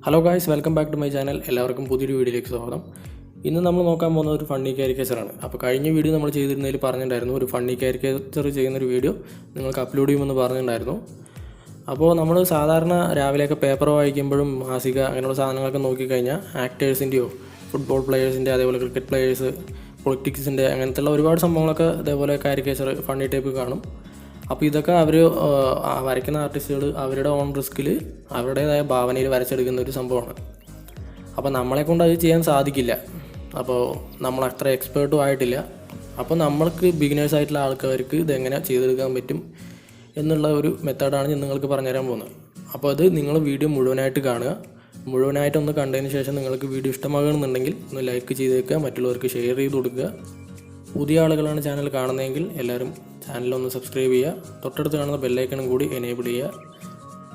Hello guys, welcome back to my channel. എല്ലാവർക്കും പുതിയൊരു വീഡിയോയിലേക്ക് സ്വാഗതം. ഇന്ന് നമ്മൾ നോക്കാൻ പോകുന്നത് ഒരു ഫണ്ണി കാരിക്കേച്ചറാണ്. അപ്പോൾ കഴിഞ്ഞ വീഡിയോ നമ്മൾ ചെയ്തിരുന്നതിൽ പറഞ്ഞിട്ടുണ്ടായിരുന്നു ഒരു ഫണ്ണി കാരിക്കേച്ചർ ചെയ്യുന്നൊരു വീഡിയോ നിങ്ങൾക്ക് അപ്ലോഡ് ചെയ്യുമെന്ന് പറഞ്ഞിട്ടുണ്ടായിരുന്നു. അപ്പോൾ നമ്മൾ സാധാരണ രാവിലെയൊക്കെ പേപ്പർ വായിക്കുമ്പോഴും മാസിക അങ്ങനെയുള്ള സാധനങ്ങളൊക്കെ നോക്കിക്കഴിഞ്ഞാൽ ആക്ടേഴ്സിൻ്റെയോ ഫുട്ബോൾ പ്ലെയേഴ്സിൻ്റെ അതേപോലെ ക്രിക്കറ്റ് പ്ലെയേഴ്സ് പൊളിറ്റിക്സിൻ്റെ അങ്ങനത്തെയുള്ള ഒരുപാട് സംഭവങ്ങളൊക്കെ അതേപോലെ കാരിക്കേച്ചർ ഫണ്ണി ടൈപ്പ് കാണും. അപ്പോൾ ഇതൊക്കെ അവർ വരയ്ക്കുന്ന ആർട്ടിസ്റ്റുകൾ അവരുടെ ഓൺ റിസ്കിൽ അവരുടേതായ ഭാവനയിൽ വരച്ചെടുക്കുന്ന ഒരു സംഭവമാണ്. അപ്പോൾ നമ്മളെക്കൊണ്ട് അത് ചെയ്യാൻ സാധിക്കില്ല. അപ്പോൾ നമ്മൾ അത്ര എക്സ്പേർട്ടും ആയിട്ടില്ല. അപ്പോൾ നമ്മൾക്ക് ബിഗിനേഴ്സ് ആയിട്ടുള്ള ആൾക്കാർക്ക് ഇതെങ്ങനെ ചെയ്തെടുക്കാൻ പറ്റും എന്നുള്ള ഒരു മെത്തേഡാണ് ഞാൻ നിങ്ങൾക്ക് പറഞ്ഞുതരാൻ പോകുന്നത്. അപ്പോൾ അത് നിങ്ങൾ വീഡിയോ മുഴുവനായിട്ട് കാണുക. മുഴുവനായിട്ടൊന്ന് കണ്ടതിന് ശേഷം നിങ്ങൾക്ക് വീഡിയോ ഇഷ്ടമാകണമെന്നുണ്ടെങ്കിൽ ഒന്ന് ലൈക്ക് ചെയ്തേക്കുക, മറ്റുള്ളവർക്ക് ഷെയർ ചെയ്ത് കൊടുക്കുക. പുതിയ ആളുകളാണ് ചാനൽ കാണുന്നതെങ്കിൽ എല്ലാവരും ചാനലൊന്ന് സബ്സ്ക്രൈബ് ചെയ്യുക. തൊട്ടടുത്ത് കാണുന്ന ബെല്ലൈക്കണും കൂടി എനേബിൾ ചെയ്യുക.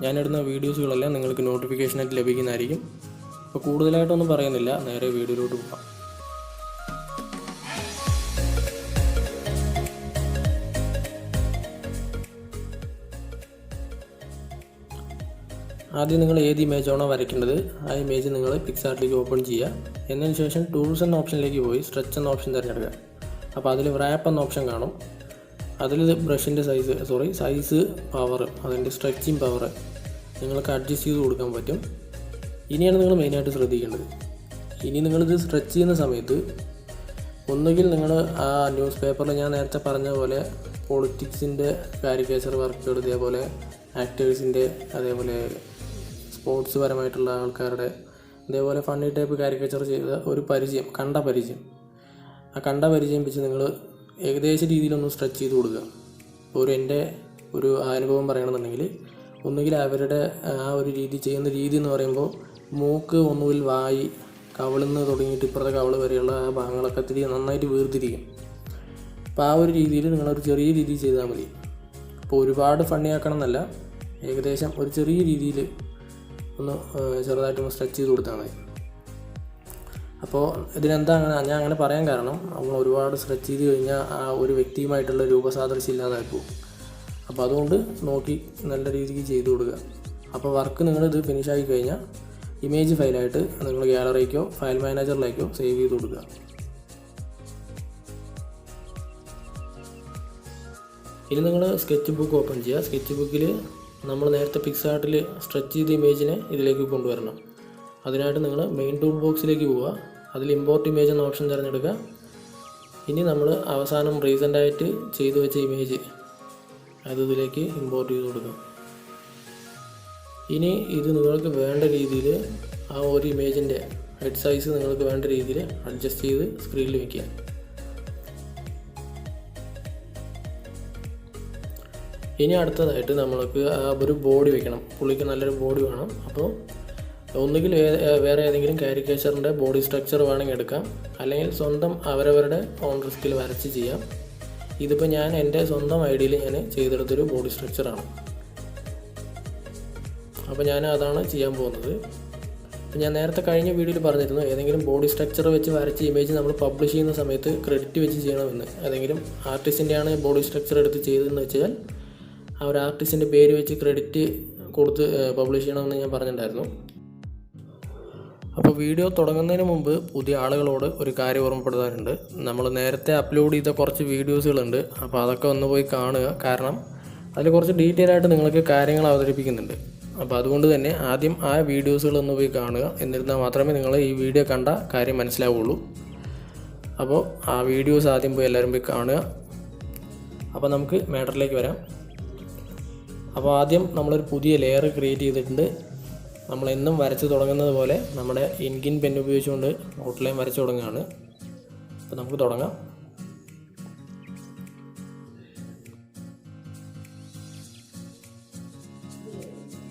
ഞാനിടുന്ന വീഡിയോസുകളെല്ലാം നിങ്ങൾക്ക് നോട്ടിഫിക്കേഷനായിട്ട് ലഭിക്കുന്നതായിരിക്കും. അപ്പോൾ കൂടുതലായിട്ടൊന്നും പറയുന്നില്ല, നേരെ വീഡിയോയിലോട്ട് പോകാം. ആദ്യം നിങ്ങൾ ഏത് ഇമേജാണോ വരയ്ക്കേണ്ടത് ആ ഇമേജ് നിങ്ങൾ പിക്സാർട്ടിലേക്ക് ഓപ്പൺ ചെയ്യുക. എന്നതിന് ശേഷം ടൂൾസ് എന്ന ഓപ്ഷനിലേക്ക് പോയി സ്ട്രെച്ച് എന്ന ഓപ്ഷൻ തിരഞ്ഞെടുക്കുക. അപ്പോൾ അതിൽ റാപ്പ് എന്ന ഓപ്ഷൻ കാണും. അതിൽ ബ്രഷിൻ്റെ സൈസ് പവർ, അതിൻ്റെ സ്ട്രെച്ചിങ് പവർ നിങ്ങൾക്ക് അഡ്ജസ്റ്റ് ചെയ്ത് കൊടുക്കാൻ പറ്റും. ഇനിയാണ് നിങ്ങൾ മെയിനായിട്ട് ശ്രദ്ധിക്കേണ്ടത്. ഇനി നിങ്ങളിത് സ്ട്രെച്ച് ചെയ്യുന്ന സമയത്ത് ഒന്നുകിൽ നിങ്ങൾ ആ ന്യൂസ് പേപ്പറിൽ ഞാൻ നേരത്തെ പറഞ്ഞ പോലെ പൊളിറ്റിക്സിൻ്റെ കാരിക്കേച്ചർ വർക്കുകൾ, ഇതേപോലെ ആക്ടേഴ്സിൻ്റെ, അതേപോലെ സ്പോർട്സ് പരമായിട്ടുള്ള ആൾക്കാരുടെ, ഇതേപോലെ ഫണ്ണി ടൈപ്പ് കാരിക്കേച്ചർ ചെയ്ത ഒരു പരിചയം, ആ കണ്ട പരിചയം വെച്ച് നിങ്ങൾ ഏകദേശ രീതിയിലൊന്ന് സ്ട്രെച്ച് ചെയ്ത് കൊടുക്കുക. ഇപ്പോൾ എൻ്റെ ഒരു അനുഭവം പറയണമെന്നുണ്ടെങ്കിൽ ഒന്നുകിൽ അവരുടെ ആ ഒരു ചെയ്യുന്ന രീതി എന്ന് പറയുമ്പോൾ മൂക്ക് ഒന്നുകിൽ വായി കവിളിന്ന് തുടങ്ങിയിട്ട് ഇപ്പുറത്തെ കവിള് വരെയുള്ള ആ ഭാഗങ്ങളൊക്കെ നന്നായിട്ട് വേർതിരിക്കും. അപ്പോൾ ആ ഒരു രീതിയിൽ നിങ്ങളൊരു ചെറിയ രീതിയിൽ ചെയ്താൽ മതി. അപ്പോൾ ഒരുപാട് ഫണ്ണിയാക്കണം എന്നല്ല, ഏകദേശം ഒരു ചെറിയ രീതിയിൽ ഒന്ന് ചെറുതായിട്ടൊന്ന് സ്ട്രെച്ച് ചെയ്ത് കൊടുത്താൽ മതി. അപ്പോൾ ഇതിനെന്താ ഞാൻ അങ്ങനെ പറയാൻ കാരണം, നമ്മൾ ഒരുപാട് സ്ട്രെച്ച് ചെയ്ത് കഴിഞ്ഞാൽ ആ ഒരു വ്യക്തിയുമായിട്ടുള്ള രൂപസാദൃശ്യം ഇല്ലാതായി പോകും. അപ്പോൾ അതുകൊണ്ട് നോക്കി നല്ല രീതിക്ക് ചെയ്ത് കൊടുക്കുക. അപ്പോൾ വർക്ക് നിങ്ങളിത് ഫിനിഷാക്കി കഴിഞ്ഞാൽ ഇമേജ് ഫയലായിട്ട് നിങ്ങൾ ഗാലറിക്കോ ഫയൽ മാനേജറിലേക്കോ സേവ് ചെയ്ത് കൊടുക്കുക. ഇനി നിങ്ങൾ സ്കെച്ച് ബുക്ക് ഓപ്പൺ ചെയ്യുക. സ്കെച്ച് ബുക്കിൽ നമ്മൾ നേരത്തെ പിക്സാർട്ടിൽ സ്ട്രെച്ച് ചെയ്ത ഇമേജിനെ ഇതിലേക്ക് കൊണ്ടുവരണം. അതിനായിട്ട് നിങ്ങൾ മെയിൻ ടൂൾ ബോക്സിലേക്ക് പോവുക. അതിൽ ഇമ്പോർട്ട് ഇമേജ് എന്ന ഓപ്ഷൻ തിരഞ്ഞെടുക്കുക. ഇനി നമ്മൾ അവസാനം റീസെൻ്റായിട്ട് ചെയ്തു വെച്ച ഇമേജ് അത് ഇതിലേക്ക് ഇമ്പോർട്ട് ചെയ്ത് കൊടുക്കുക. ഇനി ഇത് നിങ്ങൾക്ക് വേണ്ട രീതിയിൽ ആ ഒരു ഇമേജിൻ്റെ ഹെഡ് സൈസ് നിങ്ങൾക്ക് വേണ്ട രീതിയിൽ അഡ്ജസ്റ്റ് ചെയ്ത് സ്ക്രീനിൽ വയ്ക്കുക. ഇനി അടുത്തതായിട്ട് നമ്മൾക്ക് ഒരു ബോഡി വെക്കണം. പുള്ളിക്ക് നല്ലൊരു ബോഡി വേണം. അപ്പോൾ ഒന്നുകിൽ വേറെ ഏതെങ്കിലും കാരിക്കേച്ചറിൻ്റെ ബോഡി സ്ട്രക്ചർ വേണമെങ്കിൽ എടുക്കാം, അല്ലെങ്കിൽ സ്വന്തം അവരവരുടെ ഓൺ റിസ്കിൽ വരച്ച് ചെയ്യാം. ഇതിപ്പോൾ ഞാൻ എൻ്റെ സ്വന്തം ഐഡിയയിൽ ഞാൻ ചെയ്തെടുത്തൊരു ബോഡി സ്ട്രക്ചറാണ്. അപ്പോൾ ഞാൻ അതാണ് ചെയ്യാൻ പോകുന്നത്. അപ്പോൾ ഞാൻ നേരത്തെ കഴിഞ്ഞ വീഡിയോയിൽ പറഞ്ഞിരുന്നു, ഏതെങ്കിലും ബോഡി സ്ട്രക്ചർ വെച്ച് വരച്ച ഇമേജ് നമ്മൾ പബ്ലിഷ് ചെയ്യുന്ന സമയത്ത് ക്രെഡിറ്റ് വെച്ച് ചെയ്യണമെന്ന്. ഏതെങ്കിലും ആർട്ടിസ്റ്റിൻ്റെയാണ് ബോഡി സ്ട്രക്ചർ എടുത്ത് ചെയ്തതെന്ന് വെച്ചാൽ ആ ഒരു ആർട്ടിസ്റ്റിൻ്റെ പേര് വെച്ച് ക്രെഡിറ്റ് കൊടുത്ത് പബ്ലിഷ് ചെയ്യണമെന്ന് ഞാൻ പറഞ്ഞിട്ടുണ്ടായിരുന്നു. അപ്പോൾ വീഡിയോ തുടങ്ങുന്നതിന് മുമ്പ് പുതിയ ആളുകളോട് ഒരു കാര്യം ഓർമ്മപ്പെടുത്താറുണ്ട്. നമ്മൾ നേരത്തെ അപ്ലോഡ് ചെയ്ത കുറച്ച് വീഡിയോസുകളുണ്ട്. അപ്പോൾ അതൊക്കെ ഒന്ന് പോയി കാണുക. കാരണം അതിൽ കുറച്ച് ഡീറ്റെയിൽ ആയിട്ട് നിങ്ങൾക്ക് കാര്യങ്ങൾ അവതരിപ്പിക്കുന്നുണ്ട്. അപ്പോൾ അതുകൊണ്ട് തന്നെ ആദ്യം ആ വീഡിയോസുകളൊന്ന് പോയി കാണുക. എന്നിരുന്നാൽ മാത്രമേ നിങ്ങൾ ഈ വീഡിയോ കണ്ട കാര്യം മനസ്സിലാവുള്ളൂ. അപ്പോൾ ആ വീഡിയോസ് ആദ്യം പോയി എല്ലാവരും പോയി കാണുക. അപ്പോൾ നമുക്ക് മാറ്ററിലേക്ക് വരാം. അപ്പോൾ ആദ്യം നമ്മളൊരു പുതിയ ലെയർ ക്രിയേറ്റ് ചെയ്തിട്ടുണ്ട്. നമ്മളെന്നും വരച്ച് തുടങ്ങുന്നത് പോലെ നമ്മുടെ ഇൻകിൻ പെൻ ഉപയോഗിച്ചുകൊണ്ട് ഔട്ട്ലൈൻ വരച്ച് തുടങ്ങുകയാണ്. അപ്പോൾ നമുക്ക് തുടങ്ങാം.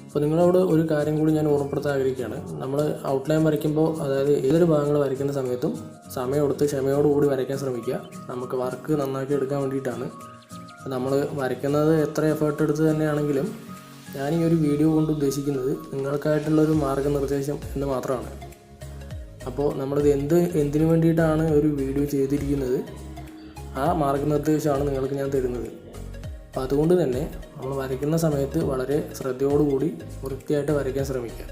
അപ്പോൾ നിങ്ങളോട് ഒരു കാര്യം കൂടി ഞാൻ ഓർമ്മപ്പെടുത്താൻ ആഗ്രഹിക്കുകയാണ്. നമ്മൾ ഔട്ട്ലൈൻ വരയ്ക്കുമ്പോൾ, അതായത് ഏതൊരു ഭാഗങ്ങൾ വരയ്ക്കുന്ന സമയത്തും സമയമെടുത്ത് ക്ഷമയോടുകൂടി വരയ്ക്കാൻ ശ്രമിക്കുക. നമുക്ക് വർക്ക് നന്നാക്കി എടുക്കാൻ വേണ്ടിയിട്ടാണ്. നമ്മൾ വരയ്ക്കുന്നത് എത്ര എഫേർട്ട് എടുത്ത് തന്നെയാണെങ്കിലും ഞാൻ ഈ ഒരു വീഡിയോ കൊണ്ട് ഉദ്ദേശിക്കുന്നത് നിങ്ങൾക്കായിട്ടുള്ളൊരു മാർഗ്ഗനിർദ്ദേശം എന്ന് മാത്രമാണ്. അപ്പോൾ നമ്മളിത് എന്തിനു വേണ്ടിയിട്ടാണ് ഒരു വീഡിയോ ചെയ്തിരിക്കുന്നത്, ആ മാർഗ്ഗനിർദ്ദേശമാണ് നിങ്ങൾക്ക് ഞാൻ തരുന്നത്. അപ്പോൾ അതുകൊണ്ട് തന്നെ നമ്മൾ വരയ്ക്കുന്ന സമയത്ത് വളരെ ശ്രദ്ധയോടുകൂടി വൃത്തിയായിട്ട് വരയ്ക്കാൻ ശ്രമിക്കുക.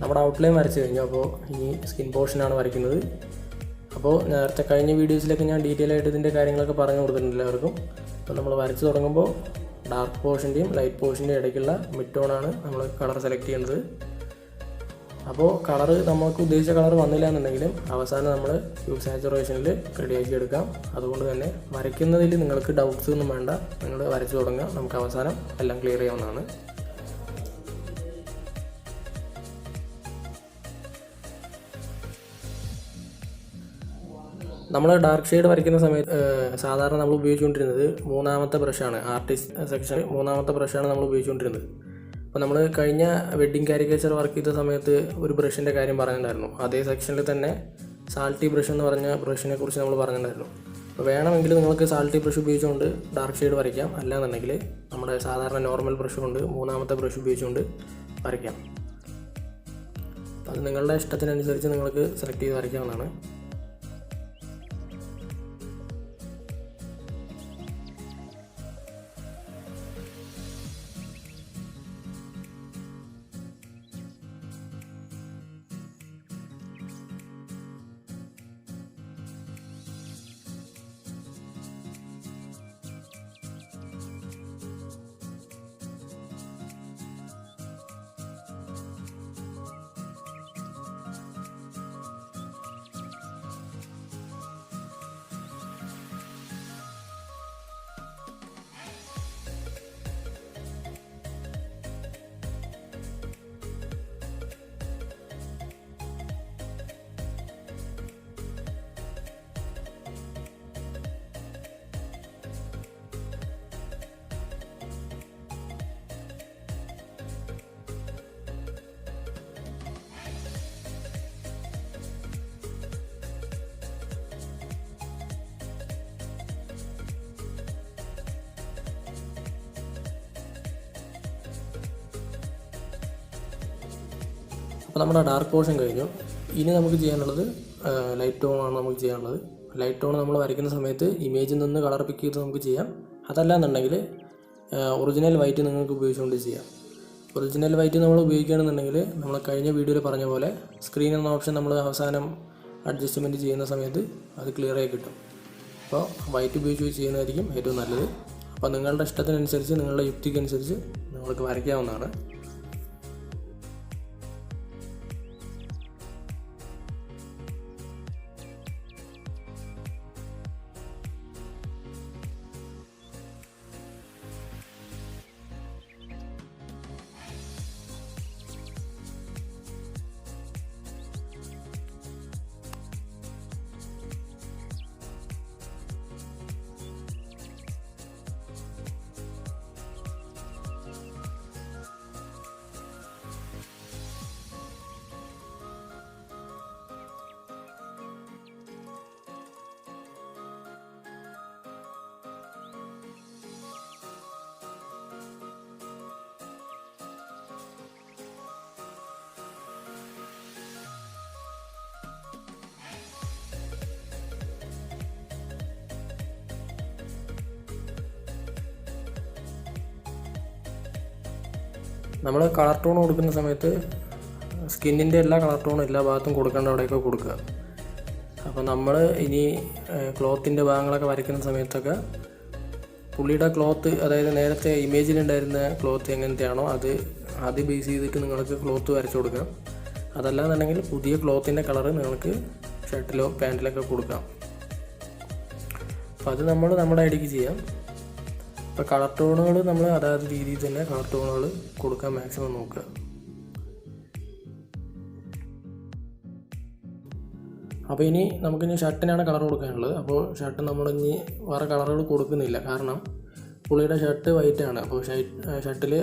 നമ്മുടെ ഔട്ട്ലൈൻ വരച്ച് കഴിഞ്ഞു. അപ്പോൾ ഇനി സ്കിൻ പോർഷനാണ് വരയ്ക്കുന്നത്. അപ്പോൾ നേരത്തെ കഴിഞ്ഞ വീഡിയോസിലൊക്കെ ഞാൻ ഡീറ്റെയിൽ ആയിട്ട് ഇതിൻ്റെ കാര്യങ്ങളൊക്കെ പറഞ്ഞു കൊടുത്തിട്ടുണ്ട് എല്ലാവർക്കും. അപ്പോൾ നമ്മൾ വരച്ച് തുടങ്ങുമ്പോൾ ഡാർക്ക് പോർഷൻ്റെയും ലൈറ്റ് പോർഷൻ്റെയും ഇടയ്ക്കുള്ള മിഡ് ടോണാണ് നമ്മൾ കളർ സെലക്ട് ചെയ്യുന്നത്. അപ്പോൾ കളറ് നമുക്ക് ഉദ്ദേശിച്ച കളർ വന്നില്ല എന്നുണ്ടെങ്കിലും അവസാനം നമ്മൾ ഹ്യൂ സാച്ചുറേഷനിൽ റെഡിയാക്കി എടുക്കാം. അതുകൊണ്ട് തന്നെ വരയ്ക്കുന്നതിൽ നിങ്ങൾക്ക് ഡൗട്ട്സ് ഒന്നും വേണ്ട, നിങ്ങൾ വരച്ച് തുടങ്ങുക, നമുക്ക് അവസാനം എല്ലാം ക്ലിയർ ചെയ്യാവുന്നതാണ്. നമ്മൾ ഡാർക്ക് ഷെയ്ഡ് വരയ്ക്കുന്ന സമയത്ത് സാധാരണ നമ്മൾ ഉപയോഗിച്ചുകൊണ്ടിരുന്നത് മൂന്നാമത്തെ ബ്രഷാണ്. ആർട്ടിസ്റ്റ് സെക്ഷൻ മൂന്നാമത്തെ ബ്രഷാണ് നമ്മൾ ഉപയോഗിച്ചുകൊണ്ടിരുന്നത്. അപ്പോൾ നമ്മൾ കഴിഞ്ഞ വെഡ്ഡിങ് കാരിക്കേച്ചർ വർക്ക് ചെയ്ത സമയത്ത് ഒരു ബ്രഷിൻ്റെ കാര്യം പറഞ്ഞിട്ടുണ്ടായിരുന്നു. അതേ സെക്ഷനിൽ തന്നെ സാൾട്ടി ബ്രഷ് എന്ന് പറഞ്ഞ ബ്രഷിനെ കുറിച്ച് നമ്മൾ പറഞ്ഞിട്ടുണ്ടായിരുന്നു. അപ്പോൾ വേണമെങ്കിൽ നിങ്ങൾക്ക് സാൾട്ടി ബ്രഷ് ഉപയോഗിച്ചുകൊണ്ട് ഡാർക്ക് ഷെയ്ഡ് വരയ്ക്കാം, അല്ലാന്നുണ്ടെങ്കിൽ നമ്മുടെ സാധാരണ നോർമൽ ബ്രഷ് കൊണ്ട് മൂന്നാമത്തെ ബ്രഷ് ഉപയോഗിച്ചുകൊണ്ട് വരയ്ക്കാം. അത് നിങ്ങളുടെ ഇഷ്ടത്തിനനുസരിച്ച് നിങ്ങൾക്ക് സെലക്ട് ചെയ്ത് വരയ്ക്കാവുന്നതാണ്. അപ്പോൾ നമ്മുടെ ഡാർക്ക് പോർഷൻ കഴിഞ്ഞു. ഇനി നമുക്ക് ചെയ്യാനുള്ളത് ലൈറ്റ് ടോണാണ് നമുക്ക് ചെയ്യാനുള്ളത്. ലൈറ്റ് ടോൺ നമ്മൾ വരയ്ക്കുന്ന സമയത്ത് ഇമേജിൽ നിന്ന് കളർ പിക്ക് ചെയ്ത് നമുക്ക് ചെയ്യാം. അതല്ല എന്നുണ്ടെങ്കിൽ ഒറിജിനൽ വൈറ്റ് നിങ്ങൾക്ക് ഉപയോഗിച്ചുകൊണ്ട് ചെയ്യാം. ഒറിജിനൽ വൈറ്റ് നമ്മൾ ഉപയോഗിക്കുകയാണെന്നുണ്ടെങ്കിൽ നമ്മൾ കഴിഞ്ഞ വീഡിയോയിൽ പറഞ്ഞ പോലെ സ്ക്രീൻ എന്ന ഓപ്ഷൻ നമ്മൾ അവസാനം അഡ്ജസ്റ്റ്മെൻറ്റ് ചെയ്യുന്ന സമയത്ത് അത് ക്ലിയറായി കിട്ടും. അപ്പോൾ വൈറ്റ് ഉപയോഗിച്ച് ചെയ്യുന്നതായിരിക്കും ഏറ്റവും നല്ലത്. അപ്പോൾ നിങ്ങളുടെ ഇഷ്ടത്തിനനുസരിച്ച് നിങ്ങളുടെ യുക്തിക്കനുസരിച്ച് നിങ്ങൾക്ക് വരയ്ക്കാവുന്നതാണ്. നമ്മൾ കളർ ടോൺ കൊടുക്കുന്ന സമയത്ത് സ്കിന്നിൻ്റെ എല്ലാ കളർ ടോണും എല്ലാ ഭാഗത്തും കൊടുക്കേണ്ട അവിടെയൊക്കെ കൊടുക്കുക. അപ്പോൾ നമ്മൾ ഇനി ക്ലോത്തിൻ്റെ ഭാഗങ്ങളൊക്കെ വരയ്ക്കുന്ന സമയത്തൊക്കെ പുള്ളിയുടെ ക്ലോത്ത്, അതായത് നേരത്തെ ഇമേജിലുണ്ടായിരുന്ന ക്ലോത്ത് എങ്ങനത്തെയാണോ അത് ബേസ് ചെയ്തിട്ട് നിങ്ങൾക്ക് ക്ലോത്ത് വരച്ചു കൊടുക്കാം. അതല്ലാന്നുണ്ടെങ്കിൽ പുതിയ ക്ലോത്തിൻ്റെ കളറ് നിങ്ങൾക്ക് ഷർട്ടിലോ പാൻറ്റിലൊക്കെ കൊടുക്കാം. അപ്പോൾ അത് നമ്മൾ നമ്മുടെ ഐഡിയക്ക് ചെയ്യാം. ഇപ്പോൾ കളർ ടോണുകൾ നമ്മൾ അതായത് രീതിയിൽ തന്നെ കളർ ടോണുകൾ കൊടുക്കാൻ മാക്സിമം നോക്കുക. അപ്പോൾ ഇനി നമുക്കിനി ഷർട്ടിനാണ് കളർ കൊടുക്കാനുള്ളത്. അപ്പോൾ ഷർട്ട് നമ്മളിനി വേറെ കളറുകൾ കൊടുക്കുന്നില്ല, കാരണം പുള്ളിയുടെ ഷർട്ട് വൈറ്റ് ആണ്. അപ്പോൾ ഷർട്ടിൽ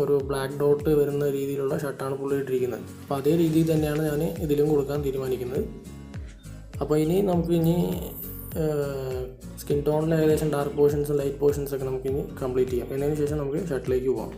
ഒരു ബ്ലാക്ക് ഡോട്ട് വരുന്ന രീതിയിലുള്ള ഷർട്ടാണ് പുള്ളി ഇട്ടിരിക്കുന്നത്. അപ്പോൾ അതേ രീതിയിൽ തന്നെയാണ് ഞാൻ ഇതിലും കൊടുക്കാൻ തീരുമാനിക്കുന്നത്. അപ്പോൾ ഇനി നമുക്കിനി സ്കിൻ ടോണിൽ ഏകദേശം ഡാർക്ക് പോർഷൻസും ലൈറ്റ് പോർഷൻസൊക്കെ നമുക്കിനി കംപ്ലീറ്റ് ചെയ്യാം. എന്നതിന് ശേഷം നമുക്ക് ഷർട്ടിലേക്ക് പോകാം.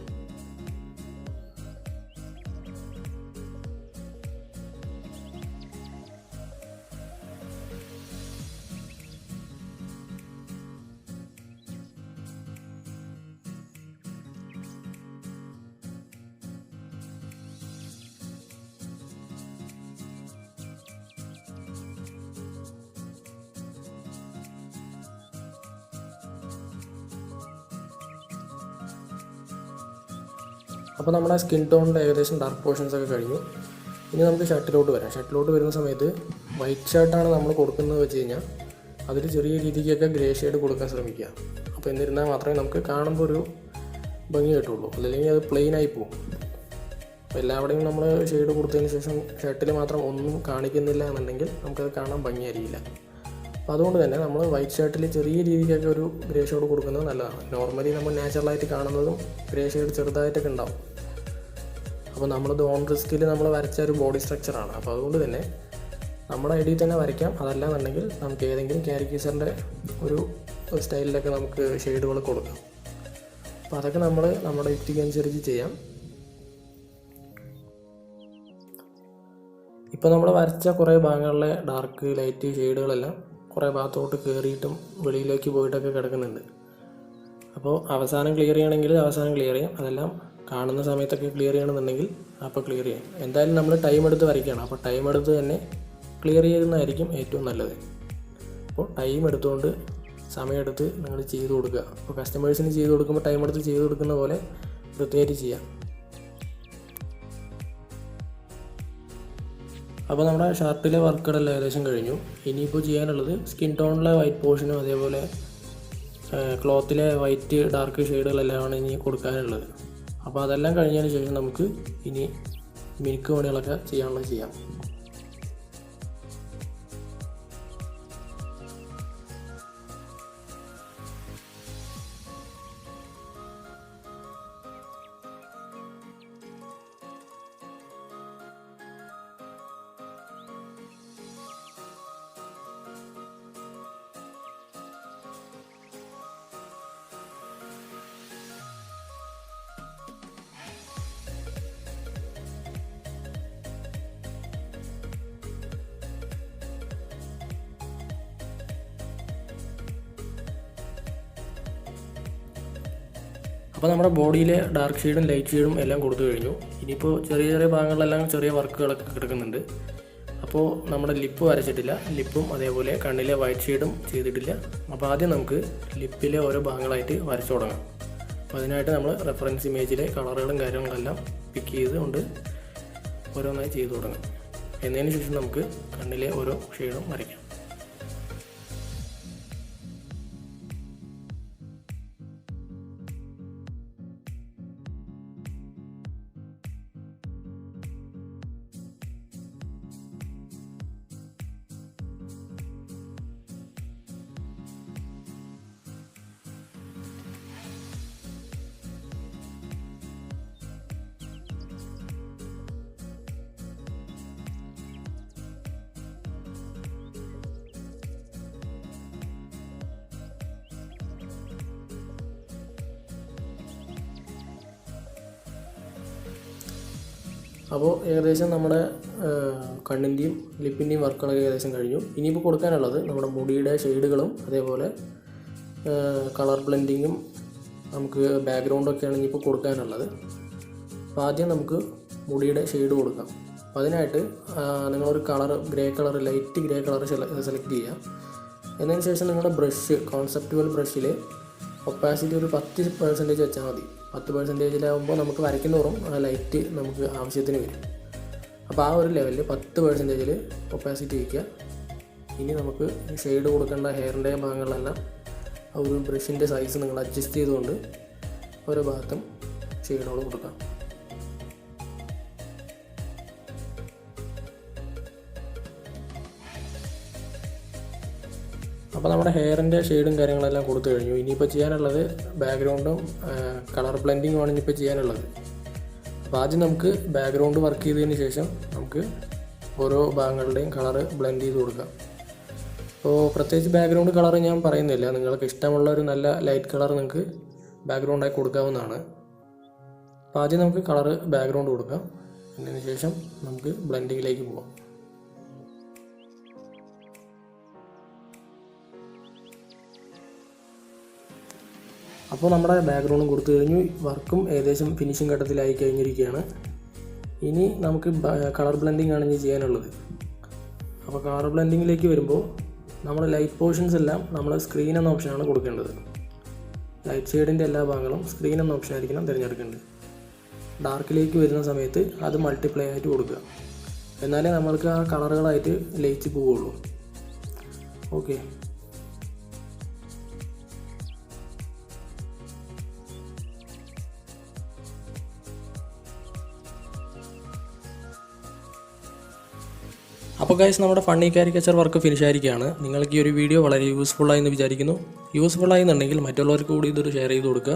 അപ്പോൾ നമ്മുടെ സ്കിൻ ടോണിൻ്റെ ഏകദേശം ഡാർക്ക് പോർഷൻസ് ഒക്കെ കഴിഞ്ഞു. ഇനി നമുക്ക് ഷർട്ടിലോട്ട് വരാം. ഷർട്ടിലോട്ട് വരുന്ന സമയത്ത് വൈറ്റ് ഷർട്ടാണ് നമ്മൾ കൊടുക്കുന്നത് വെച്ച് കഴിഞ്ഞാൽ അതിൽ ചെറിയ രീതിക്കൊക്കെ ഗ്രേ ഷെയ്ഡ് കൊടുക്കാൻ ശ്രമിക്കുക. അപ്പോൾ എന്നിരുന്നാൽ മാത്രമേ നമുക്ക് കാണുമ്പോൾ ഒരു ഭംഗി കിട്ടുള്ളൂ, അല്ലെങ്കിൽ അത് പ്ലെയിൻ ആയി പോകും. അപ്പോൾ എല്ലാവിടെയും നമ്മൾ ഷെയ്ഡ് കൊടുത്തതിന് ശേഷം ഷർട്ടിൽ മാത്രം ഒന്നും കാണിക്കുന്നില്ല എന്നുണ്ടെങ്കിൽ നമുക്കത് കാണാൻ ഭംഗിയായിരിക്കില്ല. അപ്പോൾ അതുകൊണ്ട് തന്നെ നമ്മൾ വൈറ്റ് ഷർട്ടിൽ ചെറിയ രീതിക്കൊക്കെ ഒരു ഗ്രേ ഷെയ്ഡ് കൊടുക്കുന്നത് നല്ലതാണ്. നോർമലി നമ്മൾ നാച്ചുറലായിട്ട് കാണുന്നതും ഗ്രേ ഷെയ്ഡ് ചെറുതായിട്ടൊക്കെ ഉണ്ടാവും. അപ്പോൾ നമ്മളത് ഓൺ റിസ്കിൽ നമ്മൾ വരച്ച ഒരു ബോഡി സ്ട്രക്ചറാണ്. അപ്പോൾ അതുകൊണ്ട് തന്നെ നമ്മുടെ ഐഡിയിൽ തന്നെ വരയ്ക്കാം. അതല്ല എന്നുണ്ടെങ്കിൽ നമുക്ക് ഏതെങ്കിലും കാരിക്കേച്ചറിൻ്റെ ഒരു സ്റ്റൈലിലൊക്കെ നമുക്ക് ഷെയ്ഡുകൾ കൊടുക്കാം. അപ്പോൾ അതൊക്കെ നമ്മൾ നമ്മുടെ യുക്തിക്കനുസരിച്ച് ചെയ്യാം. ഇപ്പോൾ നമ്മൾ വരച്ച കുറേ ഭാഗങ്ങളിലെ ഡാർക്ക് ലൈറ്റ് ഷെയ്ഡുകളെല്ലാം കുറേ ഭാഗത്തോട്ട് കയറിയിട്ടും വെളിയിലേക്ക് പോയിട്ടൊക്കെ കിടക്കുന്നുണ്ട്. അപ്പോൾ അവസാനം ക്ലിയർ ചെയ്യണമെങ്കിൽ അവസാനം ക്ലിയർ ചെയ്യാം, അതെല്ലാം കാണുന്ന സമയത്തൊക്കെ ക്ലിയർ ചെയ്യണമെന്നുണ്ടെങ്കിൽ അപ്പോൾ ക്ലിയർ ചെയ്യാം. എന്തായാലും നമ്മൾ ടൈം എടുത്ത് വരയ്ക്കുകയാണ്. അപ്പോൾ ടൈം എടുത്ത് തന്നെ ക്ലിയർ ചെയ്യുന്നതായിരിക്കും ഏറ്റവും നല്ലത്. അപ്പോൾ ടൈം എടുത്തുകൊണ്ട് സമയമെടുത്ത് നിങ്ങൾ ചെയ്ത് കൊടുക്കുക. അപ്പോൾ കസ്റ്റമേഴ്സിന് ചെയ്ത് കൊടുക്കുമ്പോൾ ടൈം എടുത്ത് ചെയ്ത് കൊടുക്കുന്ന പോലെ വൃത്തിയായിട്ട് ചെയ്യാം. അപ്പോൾ നമ്മുടെ ഷർട്ടിലെ വർക്കുകളെല്ലാം ഏകദേശം കഴിഞ്ഞു. ഇനിയിപ്പോൾ ചെയ്യാനുള്ളത് സ്കിൻ ടോണിലെ വൈറ്റ് പോർഷനും അതേപോലെ ക്ലോത്തിലെ വൈറ്റ് ഡാർക്ക് ഷെയ്ഡുകളെല്ലാമാണ് ഇനി കൊടുക്കാനുള്ളത്. അപ്പോൾ അതെല്ലാം കഴിഞ്ഞതിന് ശേഷം നമുക്ക് ഇനി മിനുക്ക് പണികളൊക്കെ ചെയ്യാം. അപ്പോൾ നമ്മുടെ ബോഡിയിലെ ഡാർക്ക് ഷെയ്ഡും ലൈറ്റ് ഷെയ്ഡും എല്ലാം കൊടുത്തു കഴിഞ്ഞു. ഇനിയിപ്പോൾ ചെറിയ ഭാഗങ്ങളിലെല്ലാം ചെറിയ വർക്കുകളൊക്കെ കിടക്കുന്നുണ്ട്. അപ്പോൾ നമ്മുടെ ലിപ്പ് വരച്ചിട്ടില്ല, ലിപ്പും അതേപോലെ കണ്ണിലെ വൈറ്റ് ഷെയ്ഡും ചെയ്തിട്ടില്ല. അപ്പോൾ ആദ്യം നമുക്ക് ലിപ്പിലെ ഓരോ ഭാഗങ്ങളായിട്ട് വരച്ചു തുടങ്ങാം. അപ്പോൾ അതിനായിട്ട് നമ്മൾ റെഫറൻസ് ഇമേജിലെ കളറുകളും കാര്യങ്ങളെല്ലാം പിക്ക് ചെയ്തുകൊണ്ട് ഓരോന്നായി ചെയ്തു തുടങ്ങാം. എന്നതിന് ശേഷം നമുക്ക് കണ്ണിലെ ഓരോ ഷെയ്ഡും വരയ്ക്കാം. അപ്പോൾ ഏകദേശം നമ്മുടെ കണ്ണിൻ്റെയും ലിപ്പിൻ്റെയും വർക്കുകളൊക്കെ ഏകദേശം കഴിഞ്ഞു. ഇനിയിപ്പോൾ കൊടുക്കാനുള്ളത് നമ്മുടെ മുടിയുടെ ഷെയ്ഡുകളും അതേപോലെ കളർ ബ്ലെൻഡിങ്ങും നമുക്ക് ബാക്ക്ഗ്രൗണ്ടൊക്കെയാണ് ഇനിയിപ്പോൾ കൊടുക്കാനുള്ളത്. അപ്പോൾ ആദ്യം നമുക്ക് മുടിയുടെ ഷെയ്ഡ് കൊടുക്കാം. അപ്പോൾ അതിനായിട്ട് നിങ്ങളൊരു colour light grey colour select ചെയ്യുക. എന്നതിന് ശേഷം നിങ്ങളുടെ ബ്രഷ് കോൺസെപ്റ്റുവൽ ബ്രഷിൽ ഒപ്പാസിറ്റി ഒരു 10% വെച്ചാൽ മതി. 10%ആകുമ്പോൾ നമുക്ക് വരയ്ക്കുന്നോറും ആ ലൈറ്റ് നമുക്ക് ആവശ്യത്തിന് വരും. അപ്പോൾ ആ ഒരു ലെവലിൽ 10% ഒപ്പാസിറ്റി വയ്ക്കുക. ഇനി നമുക്ക് ഷെയ്ഡ് കൊടുക്കേണ്ട ഹെയറിൻ്റെ ഭാഗങ്ങളിലെല്ലാം ആ ഒരു ബ്രഷിൻ്റെ സൈസ് നിങ്ങൾ അഡ്ജസ്റ്റ് ചെയ്തുകൊണ്ട് ഓരോ ഭാഗത്തും ഷെയ്ഡുകൾ കൊടുക്കാം. അപ്പോൾ നമ്മുടെ ഹെയറിൻ്റെ ഷെയ്ഡും കാര്യങ്ങളെല്ലാം കൊടുത്തു കഴിഞ്ഞു. ഇനിയിപ്പോൾ ചെയ്യാനുള്ളത് ബാക്ക്ഗ്രൗണ്ടും കളർ ബ്ലെൻഡിങ്ങുമാണ് ഇനിയിപ്പോൾ ചെയ്യാനുള്ളത്. അപ്പോൾ ആദ്യം നമുക്ക് ബാക്ക്ഗ്രൗണ്ട് വർക്ക് ചെയ്തതിന് ശേഷം നമുക്ക് ഓരോ ഭാഗങ്ങളുടെയും കളറ് ബ്ലെൻഡ് ചെയ്ത് കൊടുക്കാം. അപ്പോൾ പ്രത്യേകിച്ച് ബാക്ക്ഗ്രൗണ്ട് കളർ ഞാൻ പറയുന്നില്ല, നിങ്ങൾക്ക് ഇഷ്ടമുള്ള ഒരു നല്ല ലൈറ്റ് കളർ നിങ്ങൾക്ക് ബാക്ക്ഗ്രൗണ്ടായി കൊടുക്കാവുന്നതാണ്. അപ്പോൾ ആദ്യം നമുക്ക് കളറ് ബാക്ക്ഗ്രൗണ്ട് കൊടുക്കാം. അതിന് ശേഷം നമുക്ക് ബ്ലെൻഡിങ്ങിലേക്ക് പോകാം. അപ്പോൾ നമ്മുടെ ബാക്ക്ഗ്രൗണ്ടും കൊടുത്തു കഴിഞ്ഞു. വർക്കും ഏകദേശം ഫിനിഷിംഗ് ഘട്ടത്തിലായി കഴിഞ്ഞിരിക്കുകയാണ്. ഇനി നമുക്ക് കളർ ബ്ലെൻഡിങ് ആണ് ഇനി ചെയ്യാനുള്ളത്. അപ്പോൾ കളർ ബ്ലെൻഡിങ്ങിലേക്ക് വരുമ്പോൾ നമ്മൾ ലൈറ്റ് പോർഷൻസ് എല്ലാം നമ്മൾ സ്ക്രീൻ എന്ന ഓപ്ഷനാണ് കൊടുക്കേണ്ടത്. ലൈറ്റ് ഷെയ്ഡിൻ്റെ എല്ലാ ഭാഗങ്ങളും സ്ക്രീൻ എന്ന ഓപ്ഷൻ ആയിരിക്കണം തിരഞ്ഞെടുക്കേണ്ടത്. ഡാർക്കിലേക്ക് വരുന്ന സമയത്ത് അത് മൾട്ടിപ്ലൈ ആയിട്ട് കൊടുക്കുക. എന്നാലേ നമ്മൾക്ക് ആ കളറുകളായിട്ട് ലയിച്ച് പോവുള്ളൂ. ഓക്കെ. അപ്പോൾ ഗൈസ്, നമ്മുടെ ഫണ്ണി കാരിക്കേച്ചർ വർക്ക് ഫിനിഷ് ആയിരിക്കുകയാണ്. നിങ്ങൾക്ക് ഈ ഒരു വീഡിയോ വളരെ യൂസ്ഫുള്ളായി എന്ന് വിചാരിക്കുന്നു. യൂസ്ഫുള്ളായി എന്നുണ്ടെങ്കിൽ മറ്റുള്ളവർക്ക് കൂടി ഇതൊരു ഷെയർ ചെയ്ത് കൊടുക്കുക.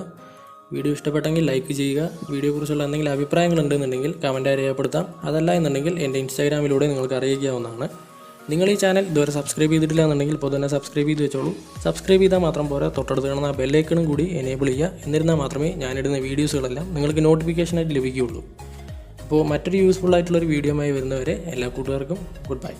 വീഡിയോ ഇഷ്ടപ്പെട്ടെങ്കിൽ ലൈക്ക് ചെയ്യുക. വീഡിയോയെക്കുറിച്ചുള്ള എന്തെങ്കിലും അഭിപ്രായങ്ങളുണ്ടെന്നുണ്ടെങ്കിൽ കമൻറ്റായി രേഖപ്പെടുത്താം. അതല്ല എന്നുണ്ടെങ്കിൽ എൻ്റെ ഇൻസ്റ്റാഗ്രാമിലൂടെ നിങ്ങൾക്ക് അറിയിക്കാവുന്നതാണ്. നിങ്ങൾ ഈ ചാനൽ ഇതുവരെ സബ്സ്ക്രൈബ് ചെയ്തിട്ടില്ല എന്നുണ്ടെങ്കിൽ ഇപ്പോൾ തന്നെ സബ്സ്ക്രൈബ് ചെയ്ത് വെച്ചോളൂ. സബ്സ്ക്രൈബ് ചെയ്താൽ മാത്രം പോരാ, തൊട്ടടുത്ത് കാണുന്ന ആ ബെല്ലൈക്കണും കൂടി എനേബിൾ ചെയ്യുക. എന്നിരുന്നാൽ മാത്രമേ ഞാനിടുന്ന വീഡിയോസുകളെല്ലാം നിങ്ങൾക്ക് നോട്ടിഫിക്കേഷനായിട്ട് ലഭിക്കുകയുള്ളൂ. അപ്പോൾ മറ്റൊരു യൂസ്ഫുൾ ആയിട്ടുള്ളൊരു വീഡിയോയുമായി വരുന്നവരെ എല്ലാ കൂട്ടുകാർക്കും ഗുഡ് ബൈ.